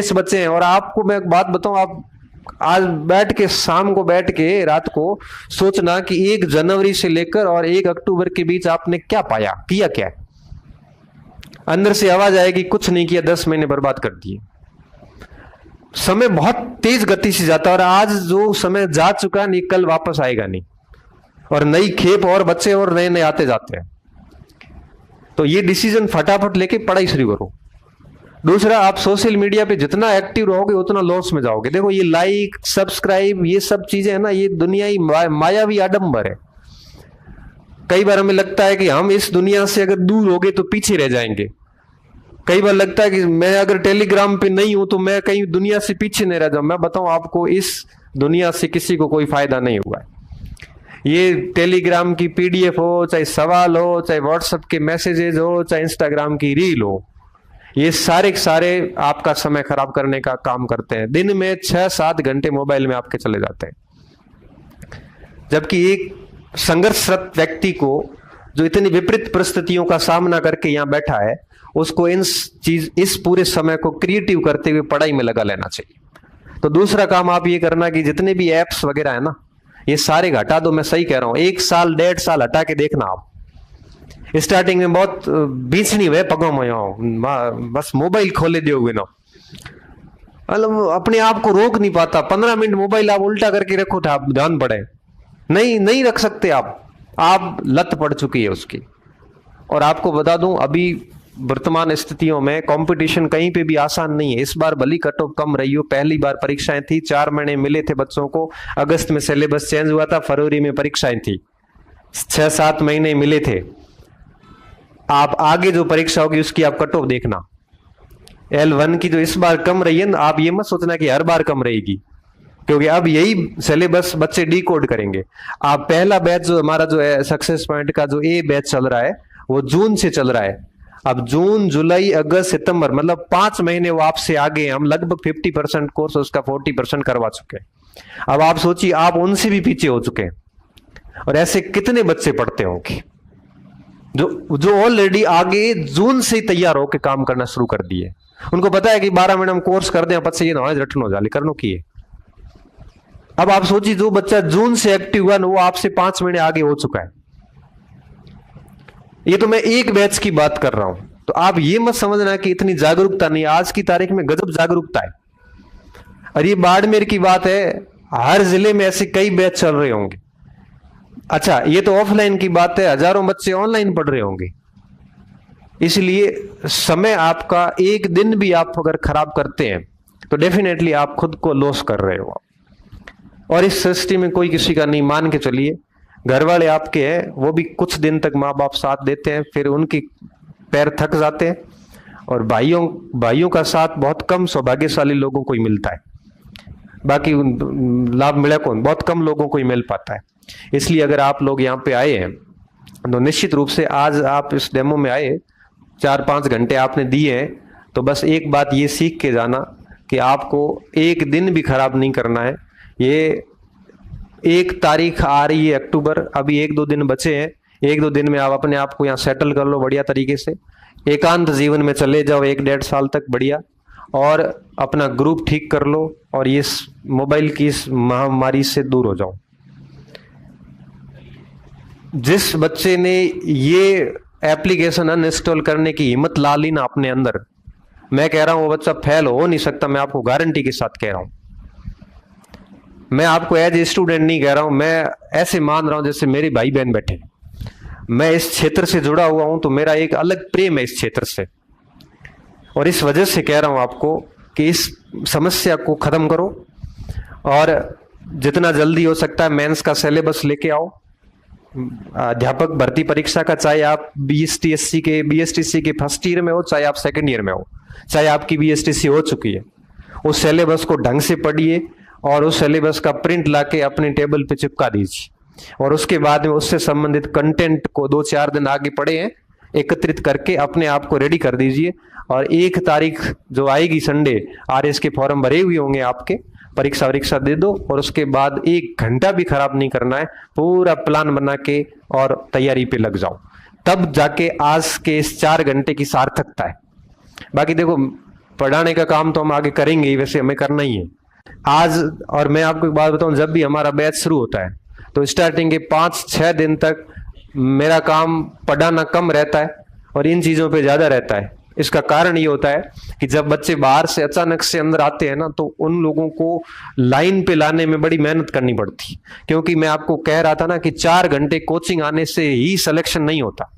23 बच्चे हैं। और आपको मैं एक बात बताऊं, आप आज बैठ के शाम को बैठ के रात को सोचना कि 1 जनवरी से लेकर और 1 अक्टूबर के बीच आपने क्या पाया, किया क्या। अंदर से आवाज आएगी कुछ नहीं किया, 10 महीने बर्बाद कर दिए। समय बहुत तेज गति से जाता है, और आज जो समय जा चुका नहीं कल वापस आएगा नहीं, और नई खेप और बच्चे और नए नए आते जाते हैं। तो ये डिसीजन फटाफट लेके पढ़ाई शुरू करो। दूसरा, आप सोशल मीडिया पे जितना एक्टिव रहोगे उतना लॉस में जाओगे। देखो ये लाइक सब्सक्राइब ये सब चीजें है ना, ये दुनियाई मायावी आडंबर है। कई बार हमें लगता है कि हम इस दुनिया से अगर दूर हो गए तो पीछे रह जाएंगे। कई बार लगता है कि मैं अगर टेलीग्राम पे नहीं हूं तो मैं कहीं दुनिया से पीछे नहीं रह जाऊं। मैं बताऊं आपको, इस दुनिया से किसी को कोई फायदा नहीं हुआ है। ये टेलीग्राम की पीडीएफ हो, चाहे सवाल हो, चाहे व्हाट्सएप के मैसेजेस हो, चाहे इंस्टाग्राम की रील हो, ये सारे के सारे आपका समय खराब करने का काम करते हैं। दिन में 6-7 घंटे मोबाइल में आपके चले जाते हैं। जबकि एक संघर्षरत व्यक्ति को जो इतनी विपरीत परिस्थितियों का सामना करके यहां बैठा है, उसको इस पूरे समय को क्रिएटिव करते हुए पढ़ाई में लगा लेना चाहिए। तो दूसरा काम आप ये करना कि जितने भी एप्स वगैरह है ना, ये सारे हटा दो। मैं सही कह रहा हूं, 1 साल 1.5 साल हटा के देखना। आप स्टार्टिंग में बहुत बीचनी हुए पगों में बस मोबाइल खोले दिए ना, मतलब अपने आप को रोक नहीं पाता। 15 मिनट मोबाइल आप उल्टा करके रखो था, आप ध्यान पड़े, नहीं रख सकते आप लत पड़ चुकी है उसकी। और आपको बता दूं, अभी वर्तमान स्थितियों में कंपटीशन कहीं पे भी आसान नहीं है। इस बार भली कट ऑफ कम रही हो, पहली बार परीक्षाएं थी, 4 महीने मिले थे बच्चों को। अगस्त में सिलेबस चेंज हुआ था, फरवरी में परीक्षाएं थी, 6-7 महीने मिले थे। आप आगे जो परीक्षा होगी उसकी आप कट ऑफ देखना। L1 की जो इस बार कम रही है ना, आप ये मत सोचना कि हर बार कम रहेगी, क्योंकि अब यही सिलेबस बच्चे डिकोड करेंगे। आप पहला बैच जो हमारा जो है सक्सेस पॉइंट का जो ए बैच चल रहा है, वो जून से चल रहा है। अब जून, जुलाई, अगस्त, सितंबर, मतलब 5 महीने वो आपसे आगे हैं। हम लगभग 50% कोर्स उसका 40% करवा चुके हैं। अब आप सोचिए, आप उनसे भी पीछे हो चुके हैं। और ऐसे कितने बच्चे पढ़ते होंगे जो ऑलरेडी आगे जून से ही तैयार होकर काम करना शुरू कर दिए। उनको पता है कि 12 महीने हम कोर्स कर दें, पच्चीस ये नॉलेज रटन हो जाए करनो की है। अब आप सोचिए, जो बच्चा जून से एक्टिव हुआ ना, वो आपसे 5 महीने आगे हो चुका है। ये तो मैं एक बैच की बात कर रहा हूं। तो आप ये मत समझना कि इतनी जागरूकता नहीं। आज की तारीख में गजब जागरूकता है। और ये बाड़मेर की बात है, हर जिले में ऐसे कई बैच चल रहे होंगे। अच्छा, ये तो ऑफलाइन की बात है, हजारों बच्चे ऑनलाइन पढ़ रहे होंगे। इसलिए समय आपका एक दिन भी आप अगर खराब करते हैं तो डेफिनेटली आप खुद को लॉस कर रहे हो। और इस सृष्टि में कोई किसी का नहीं, मान के चलिए। घर वाले आपके हैं, वो भी कुछ दिन तक माँ बाप साथ देते हैं, फिर उनके पैर थक जाते हैं। और भाइयों का साथ बहुत कम सौभाग्यशाली लोगों को ही मिलता है। बाकी लाभ मिला कौन, बहुत कम लोगों को ही मिल पाता है। इसलिए अगर आप लोग यहाँ पे आए हैं तो निश्चित रूप से आज आप इस डेमो में आए, 4-5 घंटे आपने दिए हैं, तो बस एक बात ये सीख के जाना कि आपको एक दिन भी खराब नहीं करना है। ये 1 तारीख आ रही है अक्टूबर, अभी 1-2 दिन बचे हैं। 1-2 दिन में आप अपने आप को यहाँ सेटल कर लो बढ़िया तरीके से। एकांत जीवन में चले जाओ 1-1.5 साल तक बढ़िया, और अपना ग्रुप ठीक कर लो, और ये मोबाइल की इस महामारी से दूर हो जाओ। जिस बच्चे ने ये एप्लीकेशन अनइंस्टॉल करने की हिम्मत ला ली ना अपने अंदर, मैं कह रहा हूं वो बच्चा फेल हो नहीं सकता। मैं आपको गारंटी के साथ कह रहा हूं। मैं आपको एज ए स्टूडेंट नहीं कह रहा हूं, मैं ऐसे मान रहा हूं जैसे मेरे भाई बहन बैठे। मैं इस क्षेत्र से जुड़ा हुआ हूं, तो मेरा एक अलग प्रेम है इस क्षेत्र से। और इस वजह से कह रहा हूं आपको कि इस समस्या को खत्म करो, और जितना जल्दी हो सकता है मेंस का सिलेबस लेके आओ। अध्यापक भर्ती परीक्षा का, चाहे आप बीएसटीसी के फर्स्ट ईयर में हो, चाहे आप सेकंड ईयर में हो, चाहे आपकी बीएसटीसी हो चुकी है, उस सिलेबस को ढंग से पढ़िए और उस सिलेबस का प्रिंट लाके अपने टेबल पे चिपका दीजिए। और उसके बाद में उससे संबंधित कंटेंट को 2-4 दिन आगे पढ़े हैं, एकत्रित करके अपने आप को रेडी कर दीजिए। और 1 तारीख जो आएगी संडे, आरएस के फॉर्म भरे हुए होंगे आपके, परीक्षा दे दो। और उसके बाद 1 घंटा भी खराब नहीं करना है, पूरा प्लान बना के और तैयारी पे लग जाओ। तब जाके आज के इस 4 घंटे की सार्थकता है। बाकी देखो, पढ़ाने का काम तो हम आगे करेंगे ही, वैसे हमें करना ही है आज। और मैं आपको एक बात बताऊं, जब भी हमारा बैच शुरू होता है तो स्टार्टिंग के 5-6 दिन तक मेरा काम पढ़ाना कम रहता है और इन चीजों पे ज्यादा रहता है। इसका कारण ये होता है कि जब बच्चे बाहर से अचानक से अंदर आते हैं ना, तो उन लोगों को लाइन पे लाने में बड़ी मेहनत करनी पड़ती, क्योंकि मैं आपको कह रहा था ना कि 4 घंटे कोचिंग आने से ही सिलेक्शन नहीं होता।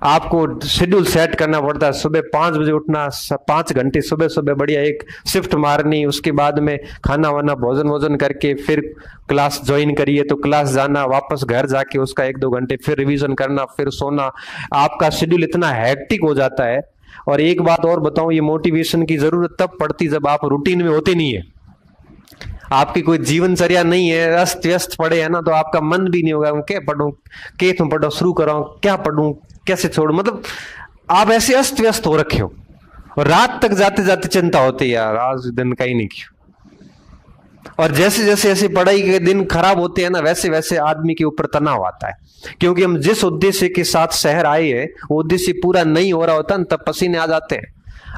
आपको शेड्यूल सेट करना पड़ता है, सुबह 5 बजे उठना, 5 घंटे सुबह सुबह बढ़िया एक शिफ्ट मारनी, उसके बाद में खाना वाना भोजन वोजन करके फिर क्लास ज्वाइन करिए, तो क्लास जाना, वापस घर जाके उसका 1-2 घंटे फिर रिवीजन करना, फिर सोना। आपका शेड्यूल इतना हैक्टिक हो जाता है। और एक बात और बताऊं, ये मोटिवेशन की जरूरत तब पड़ती जब आप रूटीन में होते नहीं है, आपकी कोई जीवनचर्या नहीं है, अस्त व्यस्त पड़े है ना, तो आपका मन भी नहीं होगा क्या पढ़ूं, के तुम पढ़ो, शुरू करो, क्या पढ़ूं, कैसे छोड़ूं, मतलब आप ऐसे अस्त व्यस्त हो रखे हो। और रात तक जाते जाते चिंता होती है, यार आज दिन का ही नहीं किया। और जैसे जैसे ऐसे पढ़ाई के दिन खराब होते हैं ना, वैसे वैसे आदमी के ऊपर तनाव आता है, क्योंकि हम जिस उद्देश्य के साथ शहर आए हैं वो उद्देश्य पूरा नहीं हो रहा होता, तब पसीने आ जाते हैं।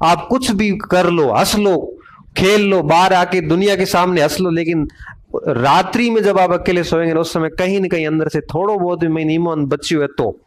आप कुछ भी कर लो, हंस लो, खेल लो, बाहर आके दुनिया के सामने हंस लो, लेकिन रात्रि में जब आप अकेले सोएंगे उस समय कहीं ना कहीं अंदर से थोड़ा बहुत भी मैं ईमान बची हुए तो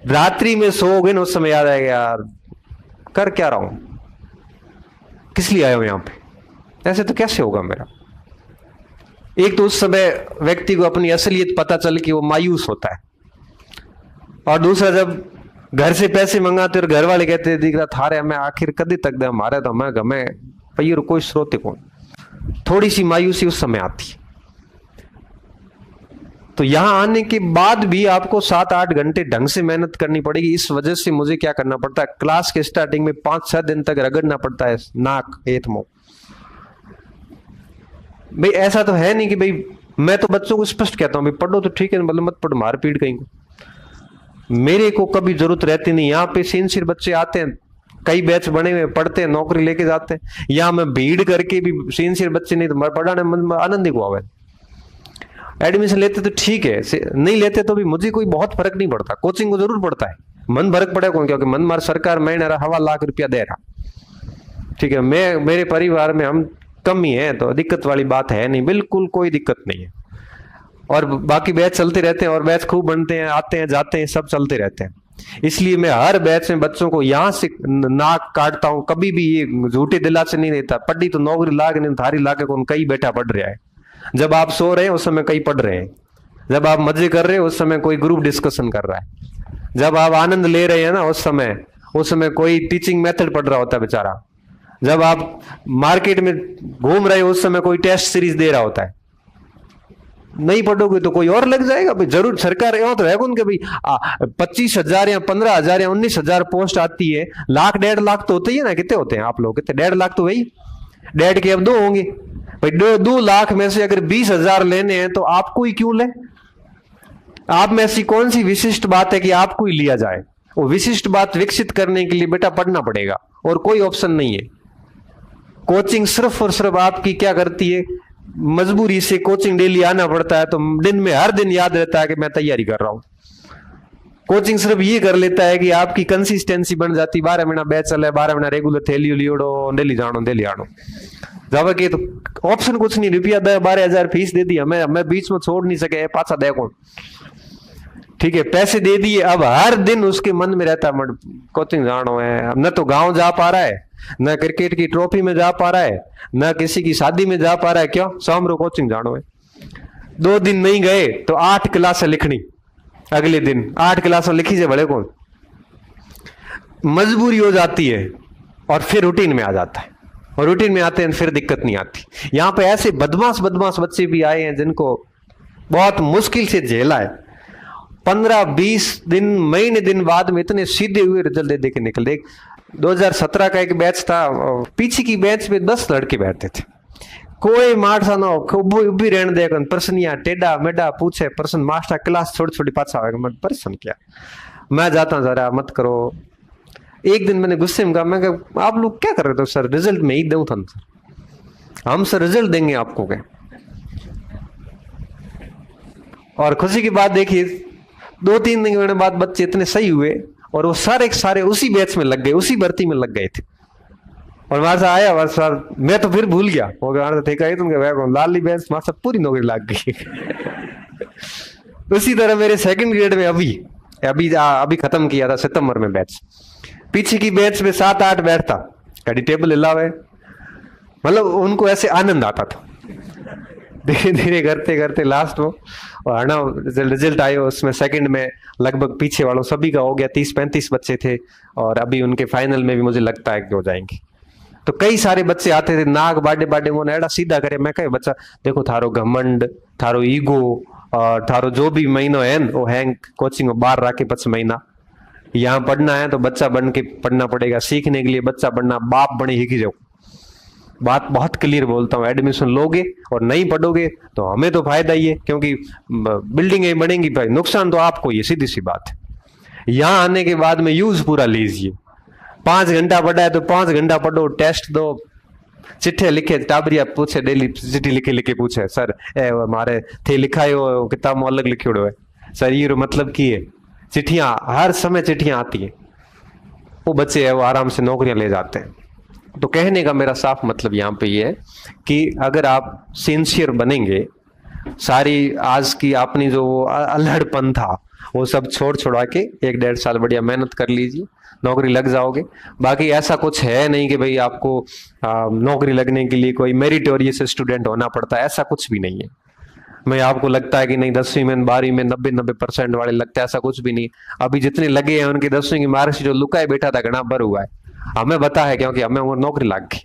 रात्रि में सोओगे ना, उस समय याद आएगा यार कर क्या रहा हूं, किस लिए आया हूं यहां पे, ऐसे तो कैसे होगा मेरा। एक तो उस समय व्यक्ति को अपनी असलियत पता चल कि वो मायूस होता है, और दूसरा जब घर से पैसे मंगाते और घर वाले कहते दिख रहा थारे हमें आखिर कदी तक दे हमारे तो हमें गमे पैर कोई स्रोत कौन, थोड़ी सी मायूसी उस समय आती है। तो यहां आने के बाद भी आपको 7-8 घंटे ढंग से मेहनत करनी पड़ेगी। इस वजह से मुझे क्या करना पड़ता है, क्लास के स्टार्टिंग में 5-6 दिन तक रगड़ना पड़ता है नाक हेत मुंह। भाई ऐसा तो है नहीं कि भाई मैं तो बच्चों को स्पष्ट कहता हूं भाई पढ़ो तो ठीक है, मतलब मत पढ़ो, मार पीट कहीं को, मेरे को कभी जरूरत रहती नहीं। यहाँ पे सिंसियर बच्चे आते हैं, कई बैच बने हुए, पढ़ते हैं, नौकरी लेके जाते हैं। यहाँ मैं भीड़ करके भी सिंसियर बच्चे नहीं तो पढ़ाने में आनंद ही हुआ। एडमिशन लेते तो ठीक है, नहीं लेते तो भी मुझे कोई बहुत फर्क नहीं पड़ता। कोचिंग को जरूर पड़ता है, मन फर्क पड़े कौन, क्योंकि मन मार सरकार महीने 1.25 लाख रुपया दे रहा, ठीक है। मैं मेरे परिवार में हम कम ही है, तो दिक्कत वाली बात है नहीं, बिल्कुल कोई दिक्कत नहीं है। और बाकी बैच चलते रहते हैं, और बैच खूब बनते हैं, आते हैं जाते हैं, सब चलते रहते हैं। इसलिए मैं हर बैच में बच्चों को यहां से नाक काटता हूं, कभी भी ये झूठे दिलासे नहीं देता। पढ़ी तो नौकरी लाग नहीं, थारी लाके कौन कई बैठा पढ़ रहा है। जब आप सो रहे हैं उस समय कई पढ़ रहे हैं, जब आप मजे कर रहे हैं उस समय कोई ग्रुप डिस्कशन कर रहा है, जब आप आनंद ले रहे हैं ना उस समय कोई टीचिंग मेथड पढ़ रहा होता है बेचारा, जब आप मार्केट में घूम रहे हो उस समय कोई टेस्ट सीरीज दे रहा होता है। नहीं पढ़ोगे तो कोई और लग जाएगा भाई, जरूर सरकार यहाँ तो है कौन के भाई 25,000 या 15,000 या 19,000 पोस्ट आती है, 1-1.5 लाख तो होते ही है ना। कितने होते हैं आप लोग, कितने 1.5 लाख तो वही 1.5 के अब 2 होंगे भाई। 2 लाख में से अगर 20,000 लेने हैं तो आपको ही क्यों ले। आप में ऐसी कौन सी विशिष्ट बात है कि आपको ही लिया जाए। वो विशिष्ट बात विकसित करने के लिए बेटा पढ़ना पड़ेगा, और कोई ऑप्शन नहीं है। कोचिंग सिर्फ और सिर्फ आपकी क्या करती है, मजबूरी से कोचिंग डेली आना पड़ता है, तो दिन में हर दिन याद रहता है कि मैं तैयारी कर रहा हूं। कोचिंग सिर्फ ये कर लेता है कि आपकी कंसिस्टेंसी बन जाती, 12 महीना बैच चला है, 12 महीना रेगुलर थैली लियोड़ो, डेली जानो डेली आनो जावा के, तो ऑप्शन कुछ नहीं। रुपया 12,000 फीस दे दी, हमें बीच में छोड़ नहीं सके, पाछा देखो, ठीक है, पैसे दे दिए। अब हर दिन उसके मन में रहता है कोचिंग जानो है। न तो गांव जा पा रहा है, न क्रिकेट की ट्रॉफी में जा पा रहा है, न किसी की शादी में जा पा रहा है, क्यों, शाम रो कोचिंग जानो है। 2 दिन नहीं गए तो 8 क्लास लिखनी, अगले दिन 8 क्लास लिखी से बड़े कौन, मजबूरी हो जाती है। और फिर रूटीन में आ जाता है, और रूटीन में आते हैं फिर दिक्कत नहीं आती। यहाँ पे ऐसे बदमाश बच्चे भी आए हैं जिनको बहुत मुश्किल से झेला है। 15-20 दिन महीने दिन बाद में इतने सीधे हुए रिजल्ट दे के निकल दे। 2017 का एक बैच था, पीछे की बैच में 10 लड़के बैठते थे, कोई मारसा ना हो, उभी रहने दे, प्रश्न टेढ़ा मेढ़ा पूछे, प्रश्न मास्टर क्लास छोटी पाछा आएगा, मैं प्रश्न क्या, मैं जाता हूं जरा मत करो। एक दिन मैंने गुस्से में कहा, मैं आप लोग क्या कर रहे थे सर, रिजल्ट में ही दूं था सर, हम सर रिजल्ट देंगे आपको क्या। और खुशी की बात देखिए 2-3 दिन बाद बच्चे इतने सही हुए और वो सारे के सारे उसी बैच में लग गए, उसी भर्ती में लग गए थे। और वहां से आया बस सर, मैं तो फिर भूल गया, वो देखा ही तुमके वह लाली बेंच वहां से पूरी नौकरी लग गई। उसी तरह मेरे सेकंड ग्रेड में अभी खत्म किया था सितंबर में बैच, पीछे की बैच में 7-8 बैठता, कभी टेबल हिलावे, मतलब उनको ऐसे आनंद आता था। धीरे धीरे करते करते लास्ट में और ना रिजल्ट आए, उसमें सेकंड में लगभग पीछे वालों सभी का हो गया, 30-35 बच्चे थे, और अभी उनके फाइनल में भी मुझे लगता है कि हो जाएंगे। तो कई सारे बच्चे आते थे, नाक बाडे बाडे मोने एड़ा सीधा करे। मैं कहे बच्चा देखो, थारो घमंड, थारो ईगो और थारो जो भी महीनो है वो हैंग कोचिंग में बाहर रखे, पच महीना यहाँ पढ़ना है तो बच्चा बन के पढ़ना पड़ेगा। सीखने के लिए बच्चा बनना, बाप बने ही जाओ। बात बहुत क्लियर बोलता हूँ, एडमिशन लोगे और नहीं पढ़ोगे तो हमें तो फायदा ही है, क्योंकि बिल्डिंगें बनेंगी भाई, नुकसान तो आपको ही है, सीधी सी बात है। यहाँ आने के बाद में यूज पूरा लीजिए। 5 घंटा पढ़ा है तो 5 घंटा पढ़ो, टेस्ट दो, चिट्ठे लिखे, टाबरिया पूछे, डेली चिट्ठी लिखे लिखे पूछे, सर ए हमारे थे लिखाए हो किताब में अलग लिखे है सर, ये मतलब की है। चिट्ठियां हर समय चिट्ठियां आती है, वो बच्चे है वो आराम से नौकरियां ले जाते हैं। तो कहने का मेरा साफ मतलब यहाँ पे ये है कि अगर आप सिंसियर बनेंगे, सारी आज की अपनी जो अल्हड़पन था वो सब छोड़ छुड़ा के 1-1.5 साल बढ़िया मेहनत कर लीजिए, नौकरी लग जाओगे। बाकी ऐसा कुछ है नहीं कि भाई आपको नौकरी लगने के लिए कोई मेरिटोरियस स्टूडेंट होना पड़ता है, ऐसा कुछ भी नहीं है। मैं आपको लगता है कि नहीं 10वीं में 12वीं में 90% वाले लगते हैं, ऐसा कुछ भी नहीं। अभी जितने लगे हैं उनकी 10वीं की मार्कशीट जो लुकाए बैठा था घना भर हुआ है, हमें पता है, क्योंकि हमें वो नौकरी लग गई।